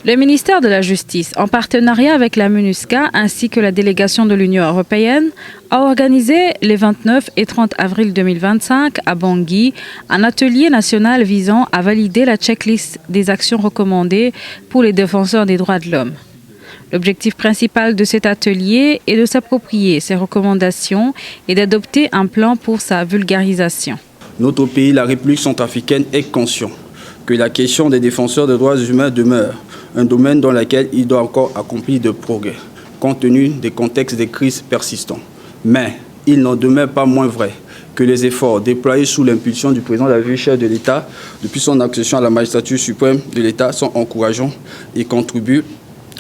Le ministère de la Justice, en partenariat avec la MINUSCA ainsi que la délégation de l'Union européenne, a organisé les 29 et 30 avril 2025 à Bangui un atelier national visant à valider la checklist des actions recommandées pour les défenseurs des droits de l'homme. L'objectif principal de cet atelier est de s'approprier ces recommandations et d'adopter un plan pour sa vulgarisation. Notre pays, la République centrafricaine, est conscient que la question des défenseurs des droits humains demeure un domaine dans lequel il doit encore accomplir de progrès, compte tenu des contextes de crise persistants. Mais il n'en demeure pas moins vrai que les efforts déployés sous l'impulsion du président de la République chef de l'État depuis son accession à la magistrature suprême de l'État sont encourageants et contribuent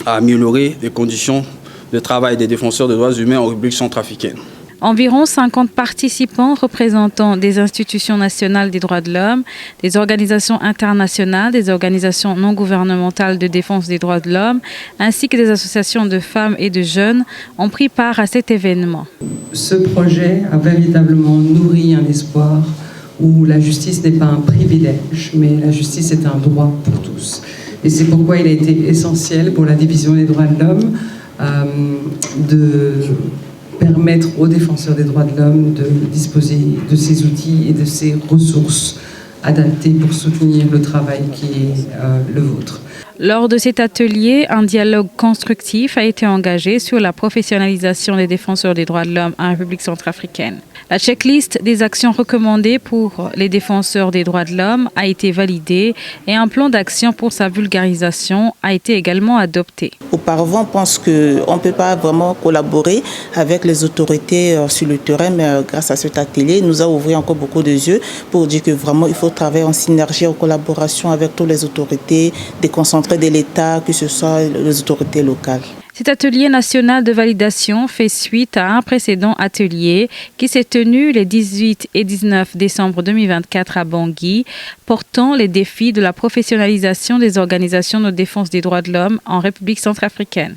à améliorer les conditions de travail des défenseurs des droits humains en République centrafricaine. Environ 50 participants représentant des institutions nationales des droits de l'homme, des organisations internationales, des organisations non gouvernementales de défense des droits de l'homme, ainsi que des associations de femmes et de jeunes ont pris part à cet événement. Ce projet a véritablement nourri un espoir où la justice n'est pas un privilège, mais la justice est un droit pour tous. Et c'est pourquoi il a été essentiel pour la division des droits de l'homme de permettre aux défenseurs des droits de l'homme de disposer de ces outils et de ces ressources adaptées pour soutenir le travail qui est le vôtre. Lors de cet atelier, un dialogue constructif a été engagé sur la professionnalisation des défenseurs des droits de l'homme en République centrafricaine. La checklist des actions recommandées pour les défenseurs des droits de l'homme a été validée et un plan d'action pour sa vulgarisation a été également adopté. Auparavant, on pense qu'on ne peut pas vraiment collaborer avec les autorités sur le terrain, mais grâce à cet atelier, nous a ouvert encore beaucoup de yeux pour dire que vraiment il faut travailler en synergie, en collaboration avec toutes les autorités déconcentrées de l'État, que ce soit les autorités locales. Cet atelier national de validation fait suite à un précédent atelier qui s'est tenu les 18 et 19 décembre 2024 à Bangui, portant les défis de la professionnalisation des organisations de défense des droits de l'homme en République centrafricaine.